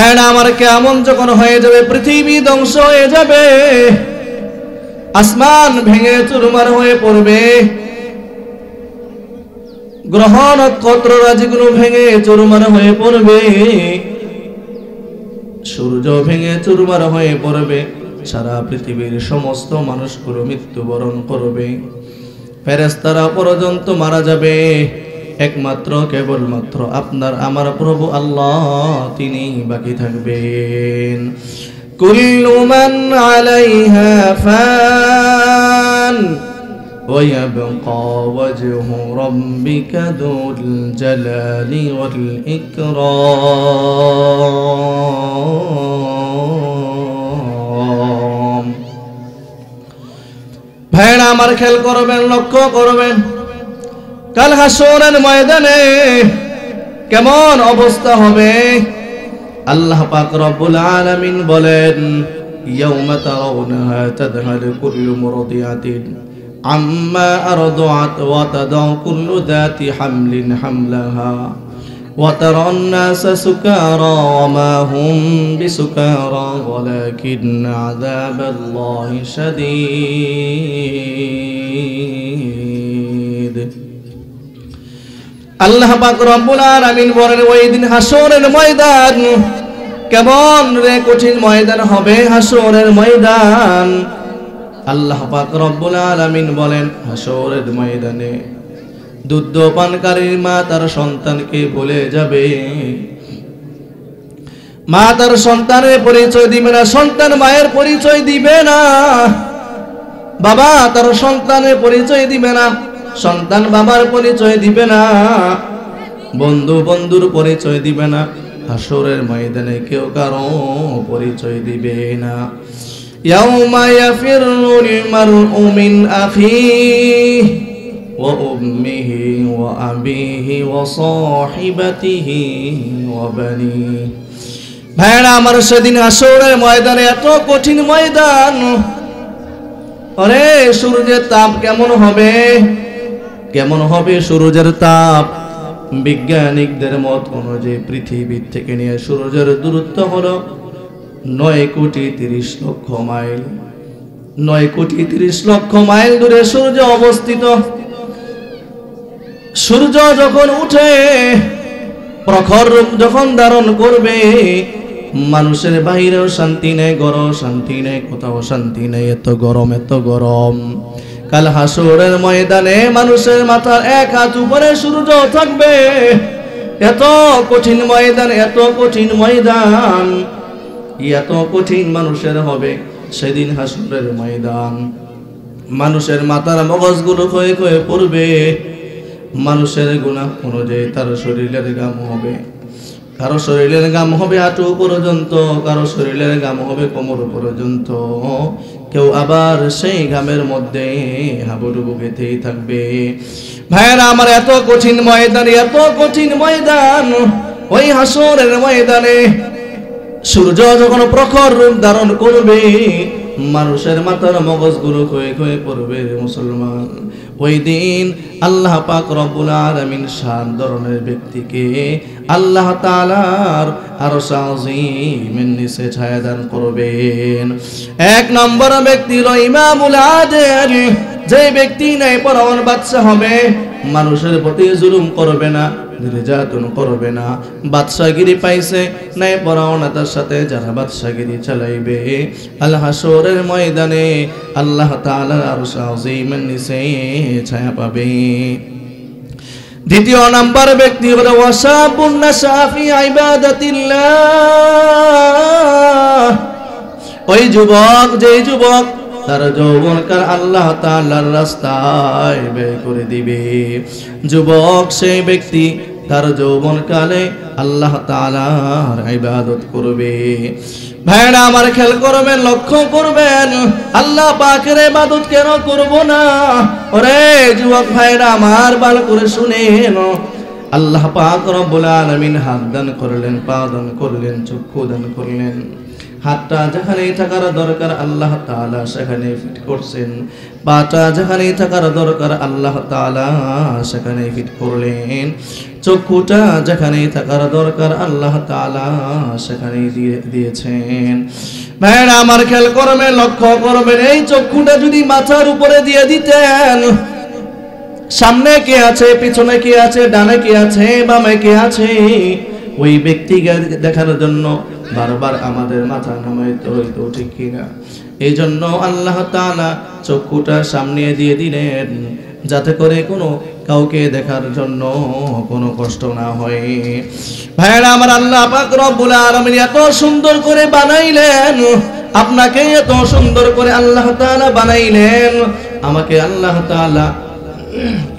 ভাইরা আমার, কেমন যখন হয়ে যাবে, পৃথিবী ধ্বংস হয়ে যাবে, আসমান ভেঙে চুরমার হয়ে পড়বে, গ্রহ নক্ষত্র রাজিগুলো ভেঙে চুরমার হয়ে পড়বে, সূর্য ভেঙে চুরমার হয়ে পড়বে, সারা পৃথিবীর সমস্ত মানুষগুলো মৃত্যুবরণ করবে, ফেরেশতারা পর্যন্ত মারা যাবে, একমাত্র কেবলমাত্র আপনার আমার প্রভু আল্লাহ তিনি বাকি থাকবেন। কুল্লু মান আলাইহা ফান ওয়া ইয়াবকা ওয়াজহু রাব্বিকা যুল জালালি ওয়াল ইকরাম। ভাইরা আমার, খেয়াল করবেন, লক্ষ্য করবেন, কাল হাসরের ময়দানে কেমন অবস্থা হবে। আল্লাহ পাক রব্বুল আলামিন বলেন, ইয়াউমা তারাউনাহা তাযহালু কুল্লু মুরদিআতিন আম্মা আরদাআত ওয়া তাদাউ কুল্লু যাতি হামলিন হামলাহা ওয়া তারান নাসা সুকারা ওয়া মা হুম বিসুকারা ওয়ালাকিন আযাবাল্লাহি শাদীদ। আল্লাহ পাক রব্বুল আলামিন বলেন, ওই দিন হাসরের ময়দান কেমন রে কঠিন ময়দান হবে হাসরের ময়দান। আল্লাহ পাক রব্বুল আলামিন বলেন, হাসরের ময়দানে দুধ পানকারীর মা তার সন্তানকে বলে যাবে, মা তার সন্তানের পরিচয় দিবে না, সন্তান মায়ের পরিচয় দিবে না, বাবা তার সন্তানের পরিচয় দিবে না, সন্তান বাবার পরিচয় দিবে না, বন্ধু বন্ধুর পরিচয় দিবে না, হাসরের ময়দানে কেউ কারো পরিচয় দিবে না। ইয়াউমা ইয়াফিরুল মারউ মিন আখিহি ওয়া উম্মিহি ওয়া আবিহি ওয়া সাহিবাতিহি ওয়া বানিহি। ভাইরা আমার, সেদিন হাসরের ময়দানে এত কঠিন ময়দান, আরে সূর্যের তাপ কেমন হবে, কেমন হবে সূর্যের তাপ। বিজ্ঞানিকদের মত অনুযায়ী পৃথিবীর থেকে নিয়ে সূর্যের দূরত্ব হলো 9,30,00,000 মাইল। 9,30,00,000 মাইল দূরে সূর্য অবস্থিত। সূর্য যখন উঠে, প্রখর রূপ যখন ধারণ করবে, মানুষের বাইরেও শান্তি নেই, ঘরেও শান্তি নেই, কোথাও শান্তি নেই, এত গরম, এত গরম। কাল হাসরের ময়দানে মানুষের মাথার এক হাত উপরে সূর্য থাকবে। এত কঠিন ময়দান, এত কঠিন ময়দান, এত কঠিন মানুষের হবে সেদিন হাসরের ময়দান। মানুষের মাথার মগজগুলো ক্ষয়ে ক্ষয়ে পড়বে। মানুষের গুনাহ অনুযায়ী তার শরীরের ঘাম হবে। কারো শরীরের ঘাম হবে হাঁটু পর্যন্ত, কারো শরীরের ঘাম হবে কোমর পর্যন্ত, কেউ আবার সেই ঘামের মধ্যে হাবুডুবু খেতেই থাকবে। ভাইয়েরা আমার, এত কঠিন ময়দান, এত কঠিন ময়দান, ওই হাসরের ময়দানে সূর্য যখন প্রখর রূপ ধারণ করবে, মানুষের মাথার মগজগুলো ক্ষয়ে ক্ষয়ে পড়বে। মুসলমান, ওই দিন আল্লাহ পাক রব্বুল আলামিন 7 ধরনের ব্যক্তিকে আল্লাহ তাআলার আরশ আযীমের নিচে ছায়া দান করবেন। 1 নম্বর ব্যক্তি হলো ইমামুল আদিল, যে ব্যক্তি ন্যায়পরায়ণ বাদশা হবে, মানুষের প্রতি জুলুম করবে না, নির্যাতন করবে না, বাদশাগিরি পাইছে, ন্যায়পরায়ণতার সাথে যারা বাদশাগিরি চালাইবে, আল হাসরের ময়দানে আল্লাহ তাআলার আরশ আযীমের নিচে ছায়া পাবে। 2 নম্বর ব্যক্তি হলো ওয়াসাবুন নাশা ফি ইবাদাতিল্লাহ, ওই যুবক, যে যুবক তার যৌবনকাল আল্লাহ তাআলার রাস্তায় ব্যয় করে দিবে। যুবক সেই ব্যক্তি তার যৌবনকালে আল্লাহ তাআলার ইবাদত করবে। ভাইরা আমার, খেয়াল করবেন, লক্ষ্য করবেন, আল্লাহ পাকের ইবাদত কেন করব না? ওরে যুবক ভাইরা আমার, ভালো করে শুনেন, আল্লাহ পাক রব্বুল আলামিন হাত দান করলেন, পা দান করলেন, চক্ষু দান করলেন। হাতটা যেখানে থাকার দরকার আল্লাহ তাআলা সেখানে ফিট করছেন, পাটা যেখানে থাকার দরকার আল্লাহ তাআলা সেখানে ফিট করলেন। চক্ষুটা যেখানে থাকার দরকার আল্লাহ তাআলা সেখানেই দিয়েছেন। ভাইরা আমার খেয়াল করবেন, লক্ষ্য করবেন, এই চক্ষুটা যদি মাথার উপরে দিয়ে দিতেন, সামনে কে আছে, পিছনে কে আছে, ডানে কে আছে, বামে কে আছে, ওই ব্যক্তিকে দেখার জন্য বারবার আমাদের মাথা নামাইতে হইতো, ঠিক কিনা? এই জন্য আল্লাহ তাআলা চক্ষুটা সামনে দিয়ে দিলেন, যাতে করে কোনো কাউকে দেখার জন্য কোনো কষ্ট না হয়। ভাইরা আমার, আল্লাহ পাক রব্বুল আলামিন এত সুন্দর করে বানাইলেন, আপনাকে এত সুন্দর করে আল্লাহ তাআলা বানাইলেন, আমাকে আল্লাহ তাআলা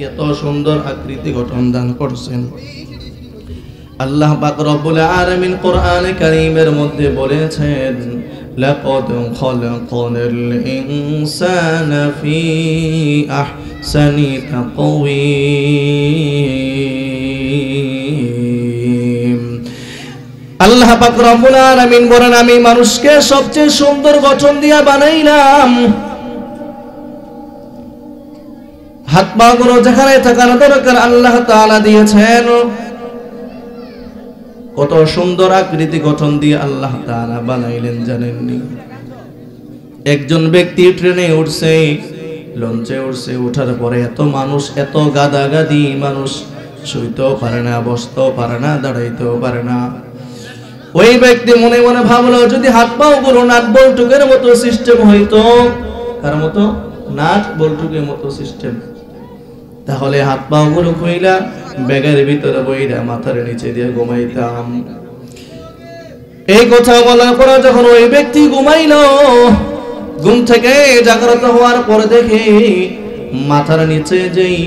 এত সুন্দর আকৃতি গঠন দান করছেন। আল্লাহ পাক রব্বুল আলামিন কোরআনে কারীমের মধ্যে বলেছেন, লাকাদ খালাকাল ইনসানা ফি আহসানি তাকওয়িম। আল্লাহ পাক রব্বুল আলামিন বলেন, আমি মানুষকে সবচেয়ে সুন্দর গঠন দিয়া বানাইলাম। হাত পা গুলো যেখানে থাকার দরকার আল্লাহ তাআলা দিয়েছেন। কত সুন্দর আকৃতি গঠন দিয়ে আল্লাহ তাআলা বানাইলেন জানেননি? একজন ব্যক্তি ট্রেনে উঠছে, লঞ্চে উঠছে, ওঠার পরে এত মানুষ, এত গাদাগাদি মানুষ, শুইতেও পারে না, বসতেও পারে না, দাঁড়াইতেও পারে না। ওই ব্যক্তি মনে মনে ভাবলো, যদি হাত পাও গুলো নাট বল্টুকের মতো সিস্টেম হইতো, কার মতো? নাট বল্টুকের মতো সিস্টেম, তাহলে হাত পা গুলো খুইলা ব্যাগের ভিতরে বইরা মাথার নিচে দিয়ে ঘুমাইতাম। এই কথা বলার পরে যখন ওই ব্যক্তি ঘুমাইলো, ঘুম থেকে জাগ্রত হওয়ার পরে দেখে মাথার নিচে যেই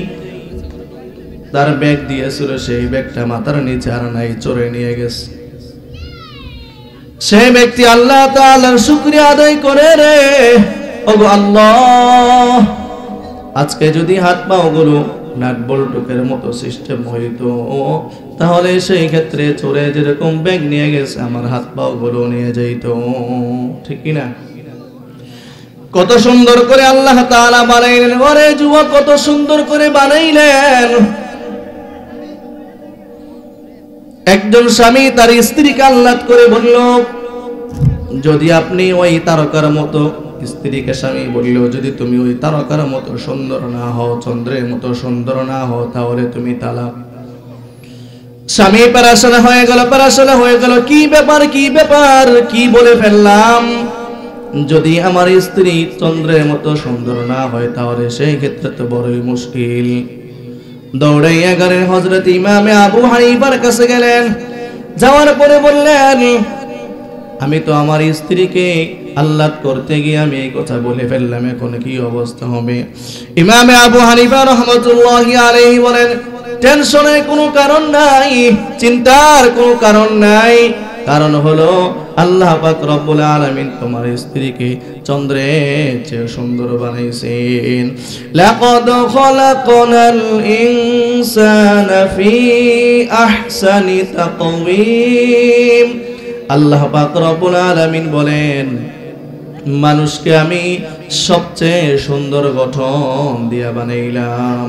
তার ব্যাগ দিয়েছিল, সেই ব্যাগটা মাথার নিচে আর নাই, চোরে নিয়ে গেছে। সেই ব্যক্তি আল্লাহ তাআলার শুকরিয়া আদায় করে, রে ওগো আল্লাহ, আজকে যদি হাত পা গুলো নাট বল্টুকের মতো সিস্টেম হইতো, তাহলে সেই ক্ষেত্রে চোরে যেরকম ব্যাগ নিয়ে গেছে, আমার হাত পা গুলো নিয়ে যাইতো, ঠিক কিনা? কত সুন্দর করে আল্লাহ তাআলা বানাইলেন। ওরে যুবক, কত সুন্দর করে বানাইলেন। একজন স্বামী তার স্ত্রীকে আহ্লাদ করে বলল, যদি আপনি ওই তারকার মতো, স্ত্রীকে স্বামী বলল, যদি তুমি ওই তারকার মতো সুন্দর না হও, চন্দ্রের মতো সুন্দর না হও, তাহলে তুমি তালাক। স্বামী পেরেশান হয়ে গেল, পেরেশান হয়ে গেল, কি ব্যাপার, কি ব্যাপার, কি বলে ফেললাম? যদি আমার স্ত্রী চন্দ্রের মতো সুন্দর না হয়, তাহলে সেই ক্ষেত্রে তো বড়ই মুশকিল। দৌড়াইয়া গেলেন হযরত ইমামে আবু হানিফার কাছে গেলেন। যাওয়ার পরে বললেন, আমি তো আমার স্ত্রীকে আহ্লাদ করতে গিয়ে আমি এই কথা বলে ফেললাম, এখন কি অবস্থা হবে? ইমামে আবু হানিফা রাহমাতুল্লাহি আলাইহি বলেন, টেনশনের কোনো কারণ নাই, চিন্তার কোনো কারণ নাই। কারণ হলো আল্লাহ পাক রব্বুল আলামিন তোমার স্ত্রীকে চন্দ্রের চেয়ে সুন্দর বানাইছেন। লাকাদ খালাকনাল ইনসানা ফি আহসানি তাকওয়িম। আল্লাহ পাক রব্বুল আলামিন বলেন, মানুষকে আমি সবচেয়ে সুন্দর গঠন দিয়া বানাইলাম।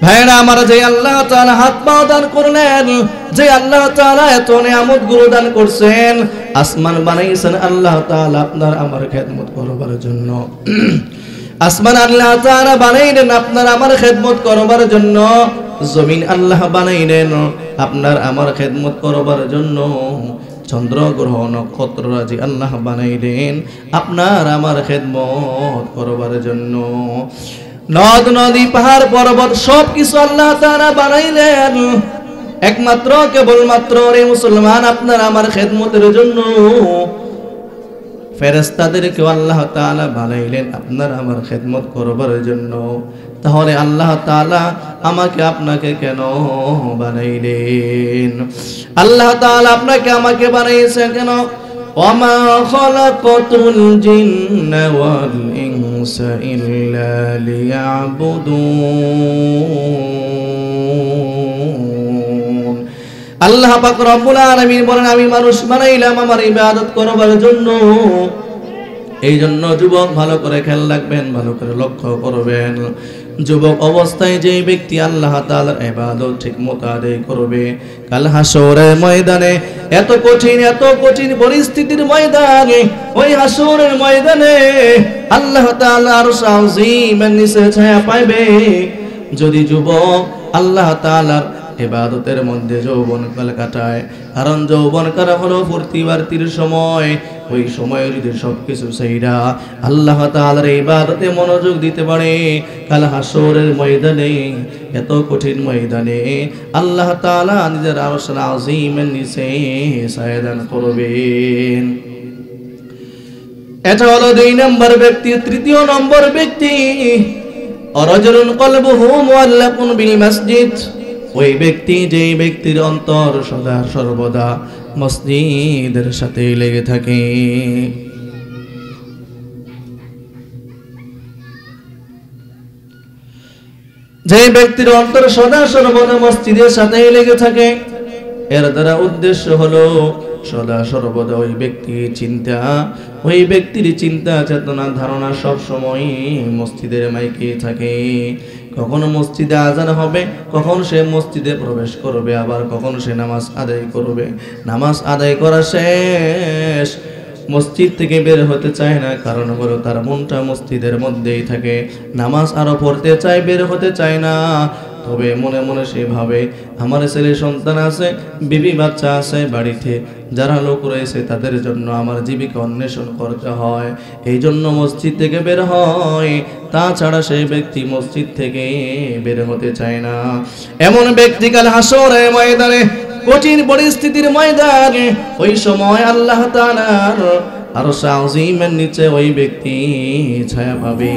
ভাইরা আমার, যে আল্লাহ তাআলা হাত পা দান করলেন, যে আল্লাহ তাআলা এত নিয়ামত গুলো দান করছেন, আসমান বানাইছেন আল্লাহ তাআলা আপনার আমার খেদমত করবার জন্য। আসমান আল্লাহ তাআলা বানাইলেন আপনার আমার খেদমত করবার জন্য। জমিন আল্লাহ বানাইলেন আপনার আমার খেদমত করবার জন্য। চন্দ্র গ্রহ নক্ষত্র রাজি আল্লাহ বানাইলেন আপনার আমার খেদমত করবার জন্য। নদ নদী পাহাড় পর্বত সব কিছু আল্লাহ তাআলা বানাইলেন একমাত্র কেবলমাত্র রে মুসলমান আপনার আমার খেদমতের জন্য। ফেরেশতাদেরকে আল্লাহ তাআলা বানাইলেন আপনার আমার খেদমত করবার জন্য। তাহলে আল্লাহ তাআলা আমাকে আপনাকে কেন বানাইলেন? আল্লাহ তাআলা আপনাকে আমাকে বানাইছেন কেন? ওয়ামা খালাকাতুল জিন্না ওয়াল ইনসা ইল্লা লিয়াবুদুন। আল্লাহ পাক রব্বুল আলামিন বলেন, আমি মানুষ বানাইলাম আমার ইবাদত করবার জন্য। এই জন্য যুবক ভালো করে খেয়াল রাখবেন, ভালো করে লক্ষ্য করবেন। যুবক অবস্থায় যে ব্যক্তি আল্লাহ তাআলার ইবাদত ঠিকমতো আদায় করবে, কাল হাসরের ময়দানে এত কঠিন পরিস্থিতির ময়দানে, ওই হাসরের ময়দানে আল্লাহ তাআলা আরশ আযীমের নিচে ছায়া পাইবে। যদি যুবক আল্লাহ তাআলার ইবাদতের মধ্যে যৌবনকাল কাটায়, কারণ যৌবনকাল হলো ফুর্তি বার্তির সময়, ওই সময় যদি সবকিছু ছাইরা আল্লাহ তাআলার ইবাদতে মনোযোগ দিতে পারে, কাল হাসরের ময়দানে, এত কঠিন ময়দানে আল্লাহ তাআলা নিজের আরশের আযীমের নিচে ছায়া দান করবেন। এটা হলো 2 নম্বর ব্যক্তি। 3 নম্বর ব্যক্তি, রাজুলুন কলবুহু মুআল্লাকুন বিল মসজিদ, ওই ব্যক্তি যেই ব্যক্তির অন্তর সদা সর্বদা মসজিদের সাথে লেগে থাকে। যে ব্যক্তির অন্তর সদা সর্বদা মসজিদের সাথে লেগে থাকে, এর দ্বারা উদ্দেশ্য হলো সদা সর্বদা ওই ব্যক্তির চিন্তা চেতনা ধারণা সব সময় মসজিদের মাইকে থাকে। কখন মসজিদে আজান হবে, কখন সে মসজিদে প্রবেশ করবে, আবার কখন সে নামাজ আদায় করবে। নামাজ আদায় করা শেষ, মসজিদ থেকে বের হতে চায় না, কারণ হলো তার মনটা মসজিদের মধ্যেই থাকে। নামাজ আরো পড়তে চায়, বের হতে চায় না, তবে মনে মনে সে ভাবে আমার ছেলে সন্তান আছে, বিবি বাচ্চা আছে বাড়িতে, যারা লোক রয়েছে তাদের জন্য আমার জীবিকা অন্বেষণ করতে হয়, এই জন্য মসজিদ থেকে বের হয়। তাছাড়া সেই ব্যক্তি মসজিদ থেকে বের হতে চায় না। এমন ব্যক্তি কাল হাসরের ময়দানে, কঠিন পরিস্থিতির ময়দানে, ওই সময় আল্লাহ তাআলার আরশ আযীমের নিচে ওই ব্যক্তি ছায়া পাবে।